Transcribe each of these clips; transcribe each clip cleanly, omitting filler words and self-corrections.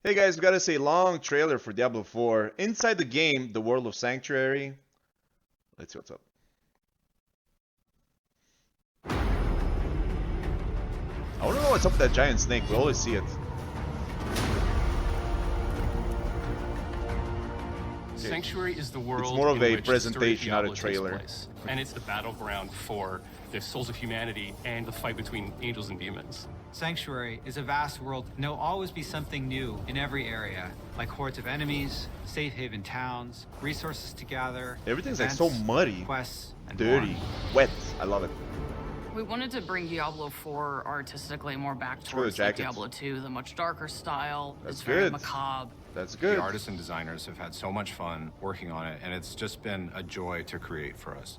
Hey guys, we gotta say long trailer for Diablo 4. Inside the game, the world of Sanctuary. Let's see what's up. I wanna know what's up with that giant snake. We always see it. Sanctuary is the world. It's more of in a which the story of presentation, not a Diablo takes trailer. place. And it's the battleground for the souls of humanity and the fight between angels and demons. Sanctuary is a vast world, and there'll always be something new in every area, like hordes of enemies, safe haven towns, resources to gather. Everything's like events, so muddy, quests, and dirty, more. wet. I love it. We wanted to bring Diablo 4 artistically more back for the towards like jackets. Diablo 2, the much darker style. That's It's very good. macabre. That's good. The artists and designers have had so much fun working on it, and it's just been a joy to create for us.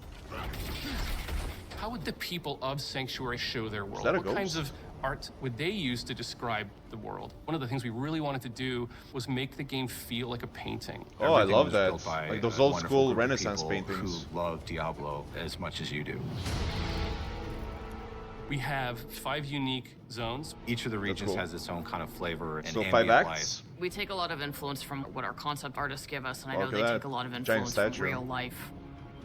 How would the people of Sanctuary show their world? that a What ghost? kinds of art would they use to describe the world? One of the things we really wanted to do was make the game feel like a painting. Oh, I Everything love was that. built by Like those a old wonderful school group of Renaissance people paintings. who love Diablo as much as you do. We have 5 unique zones. Each of the regions cool. has its own kind of flavor and So ambient 5 acts? life. We take a lot of influence from what our concept artists give us, and I Oh, know look they at take that. a lot of Giant influence from statue. real life.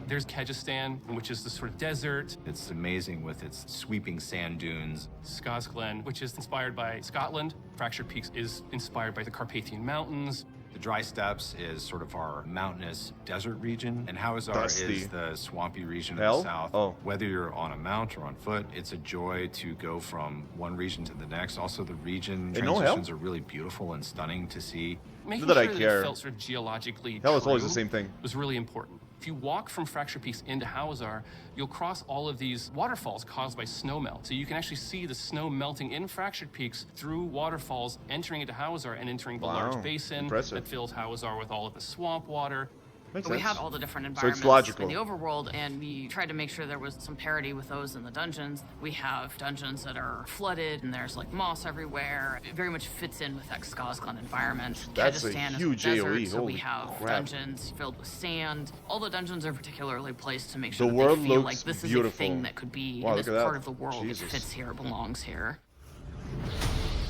There's Kyrgyzstan, which is the sort of desert. It's amazing with its sweeping sand dunes. Skazglen, which is inspired by Scotland. Fractured Peaks is inspired by the Carpathian Mountains. The dry steppes is sort of our mountainous desert region, and Hawazar Dusty. is the swampy region Hell? of the south. Oh. Whether you're on a mount or on foot, it's a joy to go from one region to the next. Also, the region Hey, no hell? transitions are really beautiful and stunning to see. Making that I sure that care. it felt sort of geologically Hell, it's always true the same thing. was really important. If you walk from Fractured Peaks into Hawazar, you'll cross all of these waterfalls caused by snow melt. So you can actually see the snow melting in Fractured Peaks through waterfalls, entering into Hawazar and entering the Wow, large basin impressive. that fills Hawazar with all of the swamp water. Makes We sense. had all the different So environments it's logical. in the overworld, and we tried to make sure there was some parity with those in the dungeons. We have dungeons that are flooded, and there's like moss everywhere. It very much fits in with that Skazglen environment. That's a Kyrgyzstan huge is a AoE, desert, so we holy have crap. dungeons filled with sand. All the dungeons are particularly placed to make The sure that world they feel looks like this beautiful. is a thing that could be Wow, in look this at part that. of the world. Jesus. It fits here, belongs here.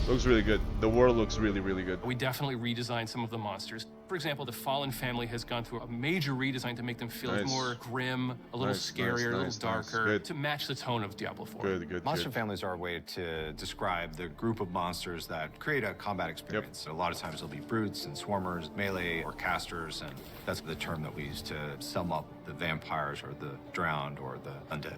Looks really good. The world looks really, really good. We definitely redesigned some of the monsters. For example, the Fallen family has gone through a major redesign to make them feel Nice. more grim, a little Nice, scarier, nice, a little nice, darker, good. to match the tone of Diablo 4. Good, good, Monster good. families are a way to describe the group of monsters that create a combat experience. A lot of times it'll be brutes and swarmers, melee or casters, and that's the term that we use to sum up the vampires or the drowned or the undead.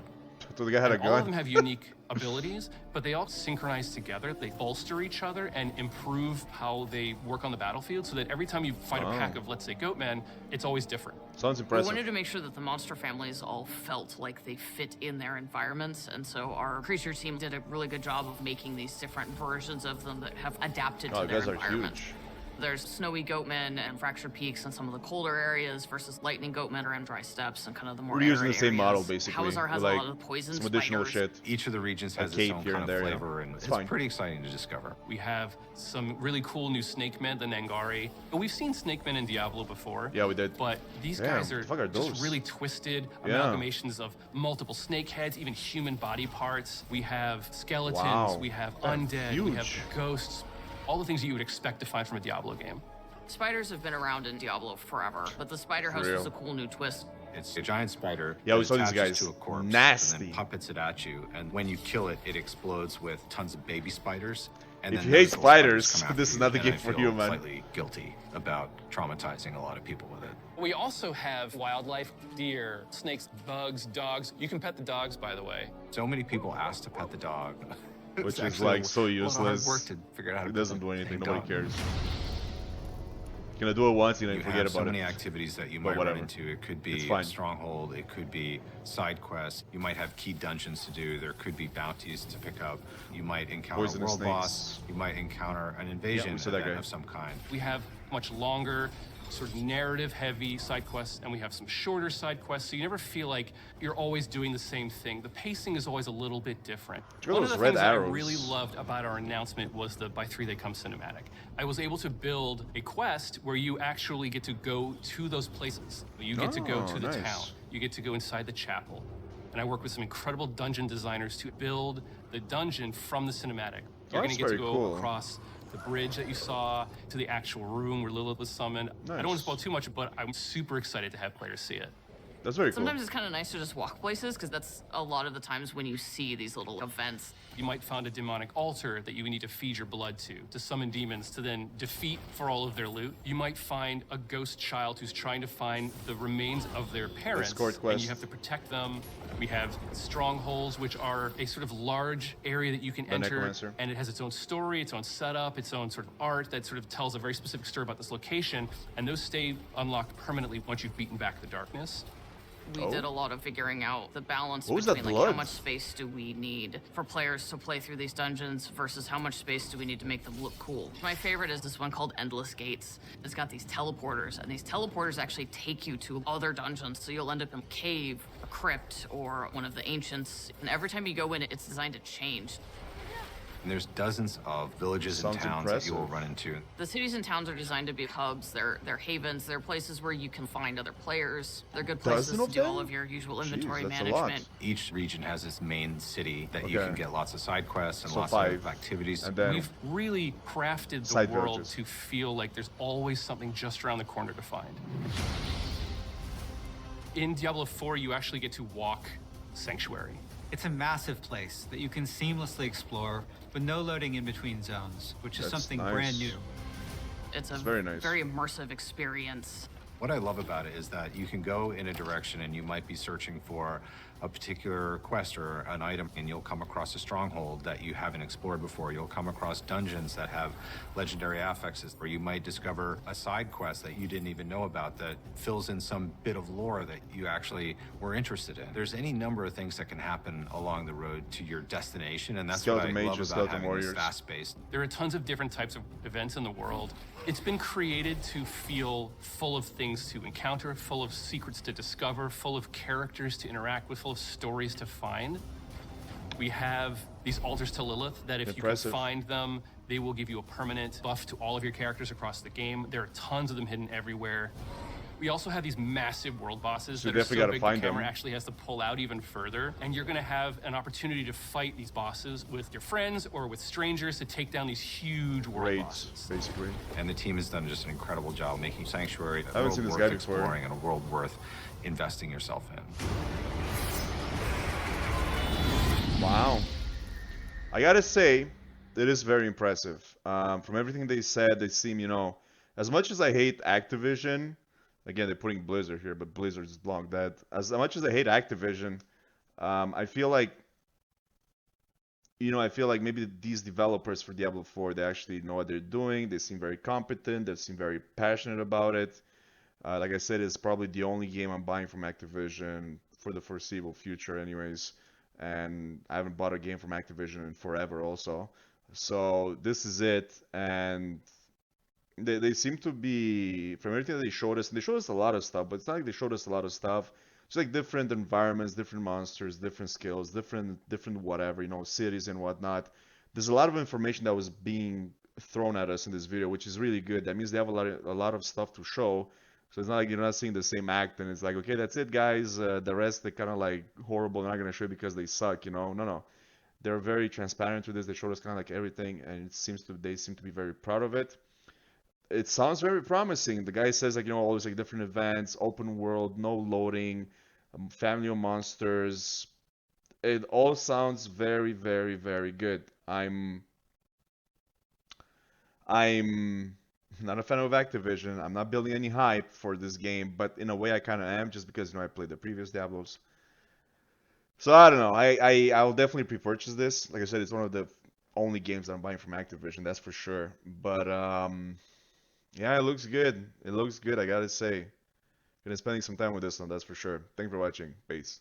So the guy had a And all of them gun. have unique abilities, but they all synchronize together. They bolster each other and improve how they work on the battlefield so that every time you fight a pack of, let's say, goatmen, it's always different. Sounds We impressive. wanted to make sure that the monster families all felt like they fit in their environments, and so our creature team did a really good job of making these different versions of them that have adapted Oh, to you their guys are environment. huge. There's snowy goatmen and fractured peaks in some of the colder areas versus lightning goatmen around dry steppes and kind of the more We're using airy the same model, areas. basically. Hawazar has with, a like, lot of poison some additional spiders. shit. Each of the regions has cave its own here kind and of there, you know. flavor, and It's it's fine. pretty exciting to discover. We have some really cool new snake men, the Nangari. We've seen snake men in Diablo before. Yeah, we did. But these Damn, guys are fuck are those? just really twisted Yeah. amalgamations of multiple snake heads, even human body parts. We have skeletons, Wow. we have They're undead, we have huge. ghosts, all the things that you would expect to find from a Diablo game. Spiders have been around in Diablo forever, but the spider house real. is a cool new twist. It's a giant spider. Yeah, we that saw these attaches guys. to a corpse Nasty. and then puppets it at you, and when you kill it, it explodes with tons of baby spiders. And If then you hate those little spiders, come after this is you, not the and game I for feel you, man. Slightly guilty about traumatizing a lot of people with it. We also have wildlife, deer, snakes, bugs, dogs. You can pet the dogs, by the way. So many people ask to pet the dog, Which It's is actually like so a lot of hard useless. work to figure out how to It pet doesn't the do anything. dang Nobody dog. cares. Gonna do it once, you know, You forget have so about many it. activities that you But might whatever. run into. It could It's be fine. a stronghold, it could be side quests, you might have key dungeons to do, there could be bounties to pick up, you might encounter a Poisonous world snakes. boss, you might encounter an invasion saw that guy. of some kind. We have much longer, sort of narrative-heavy side quests, and we have some shorter side quests, so you never feel like you're always doing the same thing. The pacing is always a little bit different. Look at One of those the red things that I arrows. really loved about our announcement was the By 3 They Come cinematic. I was able to build a quest where you actually get to go to those places. You get to go Oh, to the nice. town. You get to go inside the chapel. And I work with some incredible dungeon designers to build the dungeon from the cinematic. You're that's going to get to very go cool. across the bridge that you saw, to the actual room where Lilith was summoned. I don't want Nice. to spoil too much, but I'm super excited to have players see it. That's very cool. Sometimes it's kind of nice to just walk places, because that's a lot of the times when you see these little events. You might find a demonic altar that you need to feed your blood to summon demons to then defeat for all of their loot. You might find a ghost child who's trying to find the remains of their parents, Escort quest. and you have to protect them. We have strongholds, which are a sort of large area that you can enter, necromancer. and it has its own story, its own setup, its own sort of art that sort of tells a very specific story about this location, and those stay unlocked permanently once you've beaten back the darkness. We did a lot of figuring out the balance What was that between like how blood? much space do we need for players to play through these dungeons versus how much space do we need to make them look cool. My favorite is this one called Endless Gates. It's got these teleporters, and these teleporters actually take you to other dungeons. So you'll end up in a cave, a crypt, or one of the ancients. And every time you go in, it's designed to change. And there's dozens of villages and Sounds towns that you will impressive. run into. The cities and towns are designed to be hubs. They're havens. They're places where you can find other players. They're good places Dozen to of do all them? of your usual Jeez, inventory that's a lot. management. Each region has its main city that you Okay. can get lots of side quests and So lots 5. of activities. And then We've really crafted the Side world villages. to feel like there's always something just around the corner to find. In Diablo 4, you actually get to walk Sanctuary. It's a massive place that you can seamlessly explore with no loading in between zones, which is That's something nice. brand new. It's a very nice. very immersive experience. What I love about it is that you can go in a direction and you might be searching for a particular quest or an item, and you'll come across a stronghold that you haven't explored before. You'll come across dungeons that have legendary affixes, or you might discover a side quest that you didn't even know about that fills in some bit of lore that you actually were interested in. There's any number of things that can happen along the road to your destination, and that's Skeleton what I mages, love about skeleton having warriors. this fast-paced. There are tons of different types of events in the world. It's been created to feel full of things to encounter, full of secrets to discover, full of characters to interact with, full of stories to find. We have these altars to Lilith that if Impressive. you can find them, they will give you a permanent buff to all of your characters across the game. There are tons of them hidden everywhere. We also have these massive world bosses So you that are definitely so gotta big find the camera them. actually has to pull out even further. And you're gonna have an opportunity to fight these bosses with your friends or with strangers to take down these huge world raids, bosses. basically. And the team has done just an incredible job making Sanctuary a haven't world seen this worth guy before. exploring and a world worth investing yourself in. Wow. I gotta say, it is very impressive. From everything they said, they seem, as much as I hate Activision, again, they're putting Blizzard here, but Blizzard is long dead. As much as I hate Activision, I feel like, I feel like maybe these developers for Diablo 4, they actually know what they're doing. They seem very competent. They seem very passionate about it. Like I said, it's probably the only game I'm buying from Activision for the foreseeable future anyways. And I haven't bought a game from Activision in forever also. So this is it. And they seem to be, from everything that they showed us, and they showed us a lot of stuff, but it's not like they showed us a lot of stuff. It's like different environments, different monsters, different skills, different whatever, cities and whatnot. There's a lot of information that was being thrown at us in this video, which is really good. That means they have a lot of stuff to show. So it's not like you're not seeing the same act and it's like, okay, that's it, guys. The rest, they're kind of like horrible. They're not going to show you because they suck, No. They're very transparent with this. They showed us kind of like everything, and they seem to be very proud of it. It sounds very promising. The guy says like, all these like different events, open world, no loading, family of monsters. It all sounds very, very, very good. I'm not a fan of Activision. I'm not building any hype for this game, but in a way I kind of am, just because I played the previous Diablos. So I don't know. I'll definitely pre-purchase this. Like I said, it's one of the only games that I'm buying from Activision, that's for sure. But yeah, it looks good. It looks good, I gotta say. Gonna spending some time with this one, that's for sure. Thank you for watching. Peace.